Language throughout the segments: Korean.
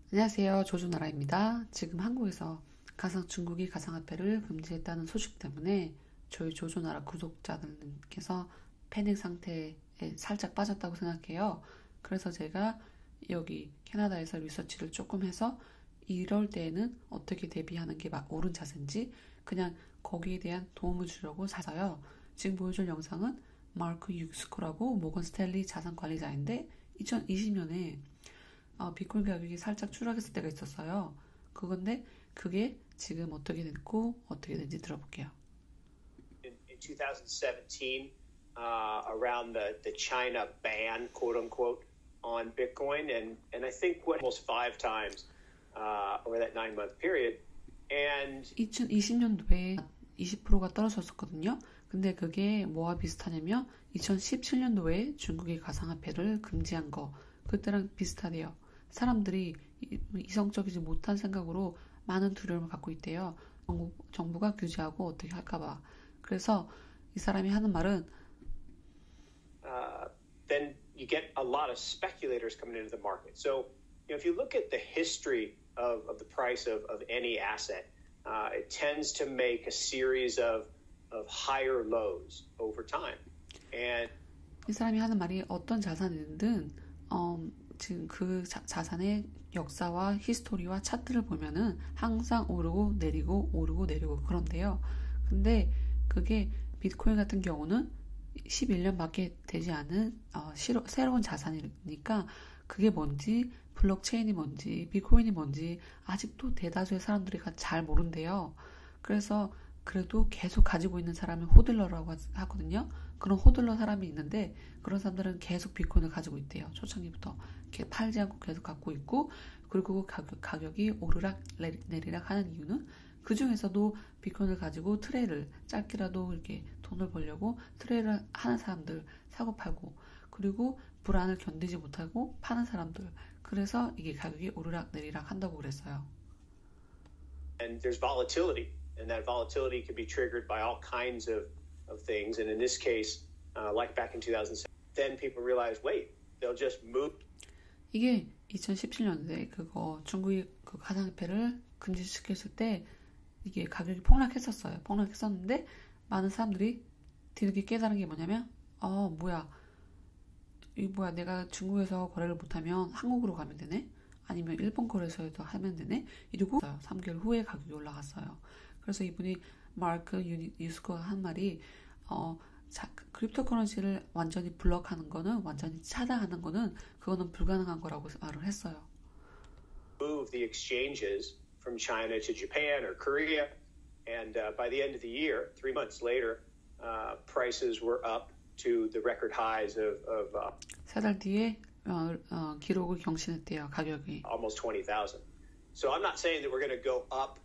안녕하세요. 조조나라입니다. 지금 한국에서 중국이 가상화폐를 금지했다는 소식 때문에 저희 조조나라 구독자들께서 패닉 상태에 살짝 빠졌다고 생각해요. 그래서 제가 여기 캐나다에서 리서치를 조금 해서 이럴 때에는 어떻게 대비하는 게 옳은 자세인지 그냥 거기에 대한 도움을 주려고 사서요. 지금 보여줄 영상은 마크 유스코라고 모건 스탠리 자산관리자인데 2020년에 비트코인 가격이 살짝 추락했을 때가 있었어요. 그건데 그게 지금 어떻게 됐고 어떻게 된지 들어볼게요. In 2017, around the China ban, quote unquote, on Bitcoin, and I think what almost 5 times over that 9-month period. And 2020년도에 20%가 떨어졌었거든요. 근데 그게 뭐와 비슷하냐면 2017년도에 중국이 가상화폐를 금지한 거 그때랑 비슷하대요. 사람들이 이성적이지 못한 생각으로 많은 두려움을 갖고 있대요. 정부가 규제하고 어떻게 할까봐. 그래서 이 사람이 하는 말은 then you get a lot of speculators coming into the market. So, if you look at the history of the price of any asset, it tends to make a series of higher lows over time. And 이 사람이 하는 말이 어떤 자산이든 지금 그 자산의 역사와 히스토리와 차트를 보면은 항상 오르고 내리고 오르고 내리고 그런데요. 근데 그게 비트코인 같은 경우는 11년밖에 되지 않은 새로운 자산이니까 그게 뭔지 블록체인이 뭔지 비트코인이 뭔지 아직도 대다수의 사람들이 잘 모른대요. 그래서 그래도 계속 가지고 있는 사람은 호들러라고 하거든요. 그런 호들러 사람이 있는데 그런 사람들은 계속 비트코인을 가지고 있대요. 초창기부터 이렇게 팔지 않고 계속 갖고 있고 그리고 가격이 오르락 내리락 하는 이유는 그 중에서도 비트코인을 가지고 트레이를 짧게라도 이렇게 돈을 벌려고 트레이를 하는 사람들 사고 팔고 그리고 불안을 견디지 못하고 파는 사람들 그래서 이게 가격이 오르락 내리락 한다고 그랬어요. And there's volatility, and that volatility can be triggered by all kinds of things. And in this case, like back in 2007, then people realize, wait, they'll just move. 이게 2017년도에 중국이 그 가상화폐를 금지시켰을 때 이게 가격이 폭락했었어요. 폭락했었는데 많은 사람들이 뒤늦게 깨달은 게 뭐냐면 내가 중국에서 거래를 못하면 한국으로 가면 되네? 아니면 일본 거래소에도 하면 되네? 이러고 3개월 후에 가격이 올라갔어요. 그래서 이분이 마크 유스코가 한 말이 크립토커런시를 완전히 블럭하는 거는 완전히 차단하는 거는 그거는 불가능한 거라고 말을 했어요. Move the exchanges from China to Japan or Korea, and by the end of the year, 3 months later, prices were up to the record highs of 3달 뒤에 기록을 경신했대요. 가격이 almost 20,000. So I'm not saying that we're going to go up,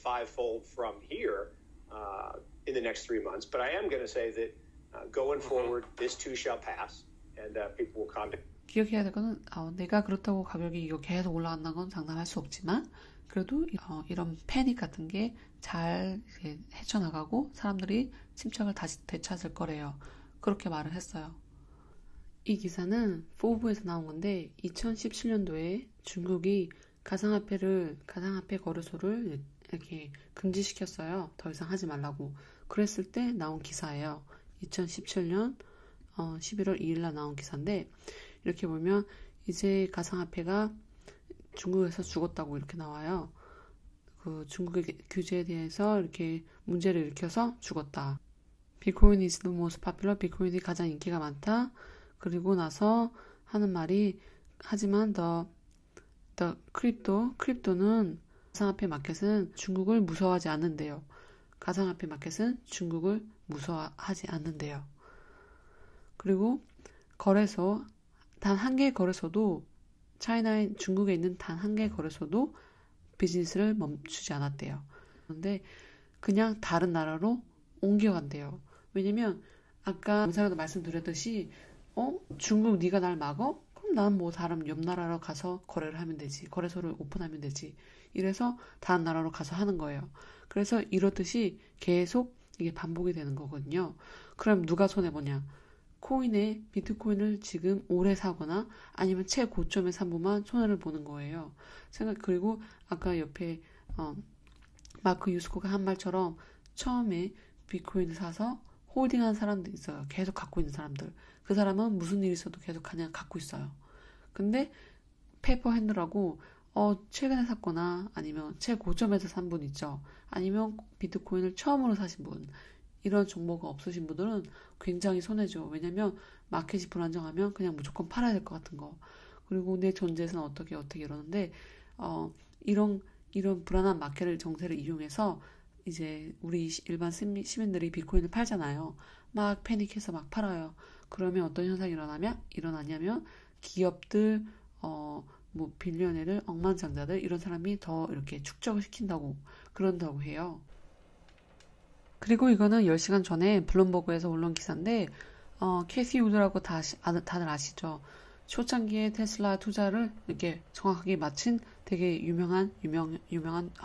fivefold from here in the next 3 months, but I am going to say that going forward, this too shall pass, and people will come. 기억해야 될 거는 내가 그렇다고 가격이 이거 계속 올라간다는 건 장담할 수 없지만 그래도 이런 패닉 같은 게 잘 헤쳐나가고 사람들이 침착을 다시 되찾을 거래요. 그렇게 말을 했어요. 이 기사는 포브에서 나온 건데 2017년도에 중국이 가상화폐 거래소를 이렇게 금지시켰어요. 더 이상 하지 말라고. 그랬을 때 나온 기사예요. 2017년 11월 2일 날 나온 기사인데 이렇게 보면 이제 가상화폐가 중국에서 죽었다고 이렇게 나와요. 그 중국의 규제에 대해서 이렇게 문제를 일으켜서 죽었다. 비트코인 is the most popular. 비트코인이 가장 인기가 많다. 그리고 나서 하는 말이 하지만 크립토는 가상화폐 마켓은 중국을 무서워하지 않는데요. 가상화폐 마켓은 중국을 무서워하지 않는데요. 그리고 거래소 단 한 개의 거래소도 중국에 있는 단 한 개의 거래소도 비즈니스를 멈추지 않았대요. 그런데 그냥 다른 나라로 옮겨간대요. 왜냐면 아까 영상에도 말씀드렸듯이 중국 네가 날 막어? 그럼 난 다른 옆 나라로 가서 거래를 하면 되지. 거래소를 오픈하면 되지. 이래서 다른 나라로 가서 하는 거예요. 그래서 이렇듯이 계속 이게 반복이 되는 거거든요. 그럼 누가 손해보냐? 비트코인을 지금 오래 사거나 아니면 최고점에 산 분만 손해를 보는 거예요. 그리고 아까 옆에 마크 유스코가 한 말처럼 처음에 비트코인을 사서 홀딩한 사람들 있어요. 계속 갖고 있는 사람들. 그 사람은 무슨 일이 있어도 계속 그냥 갖고 있어요. 근데 페이퍼 핸들하고 최근에 샀거나 아니면 최고점에서 산 분 있죠. 아니면 비트코인을 처음으로 사신 분. 이런 정보가 없으신 분들은 굉장히 손해죠. 왜냐면 마켓이 불안정하면 그냥 무조건 팔아야 될 것 같은 거. 그리고 내 존재에서는 어떻게 이러는데 이런 불안한 마켓을 정세를 이용해서 이제 우리 일반 시민들이 비트코인을 팔잖아요. 막 패닉해서 막 팔아요. 그러면 어떤 현상이 일어나냐면 기업들 뭐 빌리언회를 억만장자들 이런 사람이 더 이렇게 축적을 시킨다고 그런다고 해요. 그리고 이거는 10시간 전에 블룸버그에서 올라온 기사인데 캐시 우드라고 다들 아시죠? 초창기에 테슬라 투자를 이렇게 정확하게 마친 되게 유명한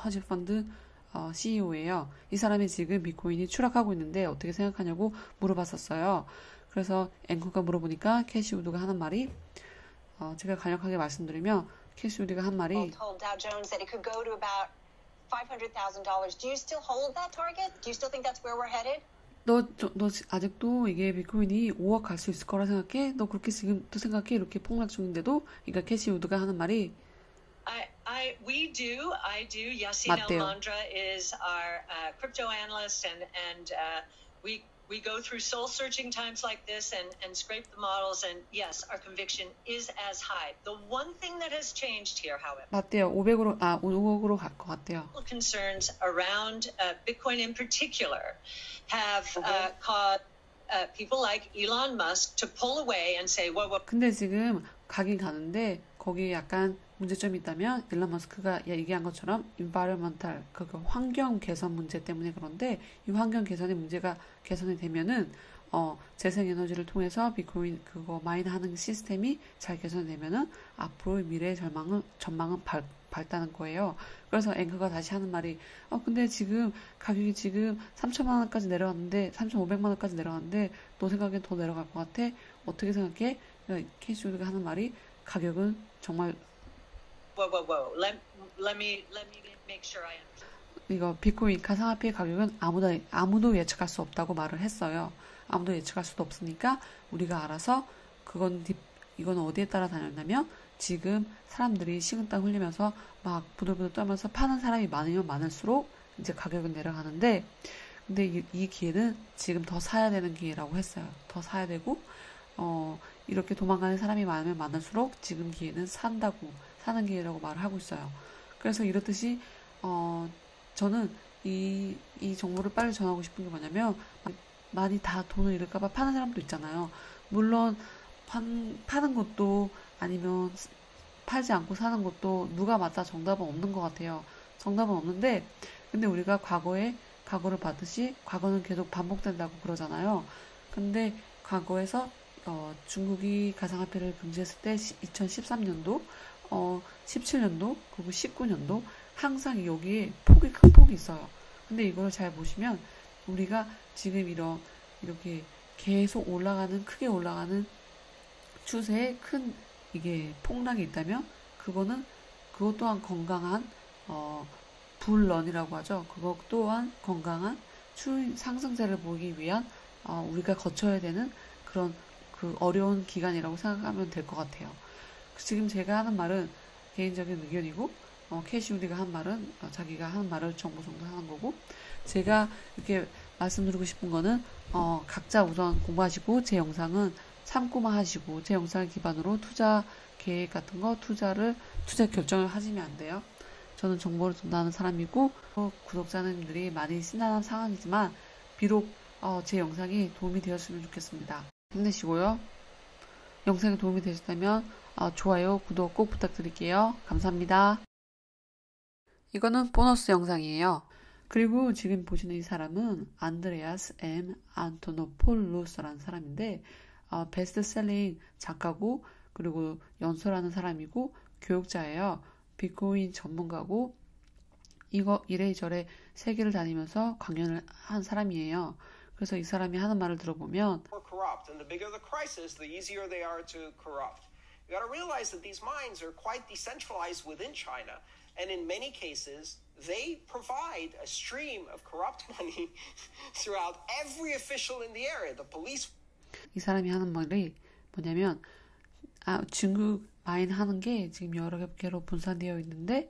허지펀드 CEO예요. 이 사람이 지금 비트코인이 추락하고 있는데 어떻게 생각하냐고 물어봤었어요. 그래서 앵커가 물어보니까 캐시 우드가 하는 말이 제가 간략하게 말씀드리면 캐시 우드가 한 말이 $500,000. Do you still hold that target? Do you still think that's where we're headed? 너 아직도 이게 비트코인이 5억 갈 수 있을 거라 생각해? 너 그렇게 지금 또 생각해? 이렇게 폭락 중인데도 그러니까 캐시 우드가 하는 말이 I do. Yassine El-Mandra is our crypto analyst and we go through soul-searching times like this and scrape the models, and yes, our conviction is as high. The one thing that has changed here, however, 맞대요. 5억으로 갈 것 같대요. Concerns around Bitcoin in particular have caused people like Elon Musk to pull away and say, well. 근데 지금 가긴 가는데 거기에 약간 문제점이 있다면 일론 머스크가 얘기한 것처럼 environmental 그 환경 개선 문제 때문에 그런데 이 환경 개선의 문제가 개선이 되면은 재생에너지를 통해서 비트코인 그거 마인하는 시스템이 잘 개선되면은 앞으로의 미래의 전망은 밝다는 거예요. 그래서 앵커가 다시 하는 말이 근데 지금 가격이 지금 3천만 원까지 내려왔는데 3,500만 원까지 내려왔는데 너 생각엔 더 내려갈 것 같아? 어떻게 생각해? 캐시우드가 하는 말이 가격은 정말 Whoa. Let me make sure I understand. 이거 비트코인 가상화폐의 가격은 아무도 예측할 수 없다고 말을 했어요. 아무도 예측할 수도 없으니까 우리가 알아서 이건 어디에 따라 다녔냐면 지금 사람들이 식은땀 흘리면서 막 부들부들 떨면서 파는 사람이 많으면 많을수록 이제 가격은 내려가는데 근데 이 기회는 지금 더 사야 되는 기회라고 했어요. 더 사야 되고 이렇게 도망가는 사람이 많으면 많을수록 지금 기회는 사는 기회라고 말을 하고 있어요. 그래서 이렇듯이 저는 이 정보를 빨리 전하고 싶은 게 뭐냐면 많이 다 돈을 잃을까봐 파는 사람도 있잖아요. 물론 파는 것도 아니면 팔지 않고 사는 것도 누가 맞다 정답은 없는 것 같아요. 정답은 없는데 근데 우리가 과거를 봤듯이 과거는 계속 반복된다고 그러잖아요. 근데 과거에서 중국이 가상화폐를 금지했을 때 2013년도 17년도 그리고 19년도 항상 여기에 큰 폭이 있어요. 근데 이거를 잘 보시면 우리가 지금 이렇게 계속 크게 올라가는 추세에 큰 이게 폭락이 있다면 그것 또한 건강한 불런이라고 하죠. 그것 또한 건강한 상승세를 보기 위한 우리가 거쳐야 되는 그런 그 어려운 기간이라고 생각하면 될 것 같아요. 지금 제가 하는 말은 개인적인 의견이고 캐시우디가 한 말은 자기가 하는 말을 정보 정도 하는 거고 제가 이렇게 말씀드리고 싶은 거는 각자 우선 공부하시고 제 영상은 참고만 하시고 제 영상을 기반으로 투자 계획 같은 거 투자 결정을 하시면 안 돼요. 저는 정보를 전달하는 사람이고 구독자님들이 많이 신나는 상황이지만 비록 제 영상이 도움이 되었으면 좋겠습니다. 힘내시고요. 영상이 도움이 되셨다면 좋아요, 구독 꼭 부탁드릴게요. 감사합니다. 이거는 보너스 영상이에요. 그리고 지금 보시는 이 사람은 안드레아스 M. 안토노폴로스라는 사람인데 베스트셀링 작가고 그리고 연설하는 사람이고 교육자예요. 비트코인 전문가고 이래저래 세계를 다니면서 강연을 한 사람이에요. 그래서 이 사람이 하는 말을 들어보면 corrupt, and the bigger the crisis, the easier they are to corrupt. You got to realize that these mines are quite decentralized within China, and in many cases, they provide a stream of corrupt money throughout every official in the area. The police. 이 사람이 하는 말이 뭐냐면 중국 마인 하는 게 지금 여러 개로 분산되어 있는데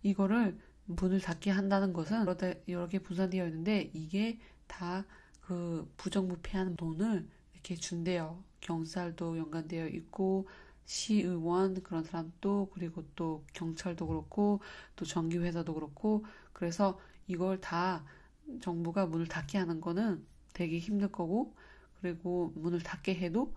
이거를 문을 닫게 한다는 것은 여러 개 분산되어 있는데 이게 다 그 부정부패하는 돈을 이렇게 준대요. 경찰도 연관되어 있고 시의원 그런 사람도 그리고 또 경찰도 그렇고 또 전기회사도 그렇고 그래서 이걸 다 정부가 문을 닫게 하는 거는 되게 힘들 거고 그리고 문을 닫게 해도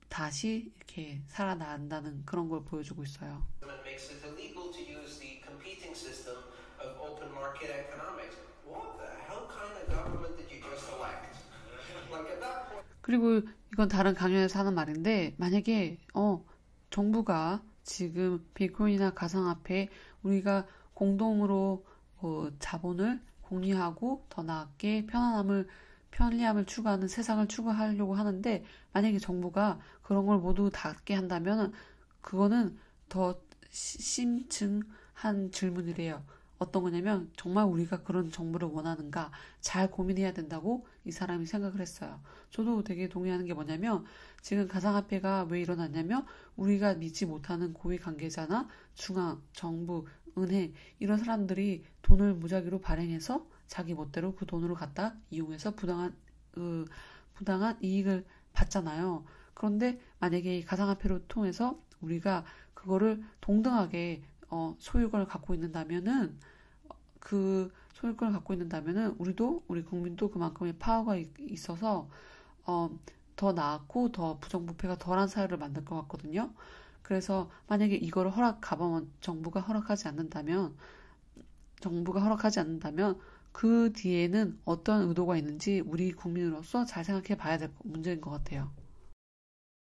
다시 이렇게 살아난다는 그런 걸 보여주고 있어요. It makes it illegal to use the competing system of open market economics. What the hell kind of government did you just elect? Like at that point. 그리고 이건 다른 강연에서 하는 말인데 만약에 정부가 지금 비트코인이나 가상화폐 우리가 공동으로 자본을 공유하고 더 나았게 편리함을 추구하는 세상을 추구하려고 하는데 만약에 정부가 그런 걸 모두 닫게 한다면 그거는 더 심층한 질문이래요. 어떤 거냐면 정말 우리가 그런 정부를 원하는가 잘 고민해야 된다고 이 사람이 생각을 했어요. 저도 되게 동의하는 게 뭐냐면 지금 가상화폐가 왜 일어났냐면 우리가 믿지 못하는 고위 관계자나 중앙, 정부, 은행 이런 사람들이 돈을 무작위로 발행해서 자기 멋대로 그 돈으로 갖다 이용해서 부당한 이익을 받잖아요. 그런데 만약에 이 가상화폐로 통해서 우리가 그거를 동등하게 소유권을 갖고 있는다면은 우리 국민도 그만큼의 파워가 있어서 더 나았고 더 부정부패가 덜한 사회를 만들 것 같거든요. 그래서 만약에 이거를 정부가 허락하지 않는다면 그 뒤에는 어떤 의도가 있는지 우리 국민으로서 잘 생각해 봐야 될 문제인 것 같아요.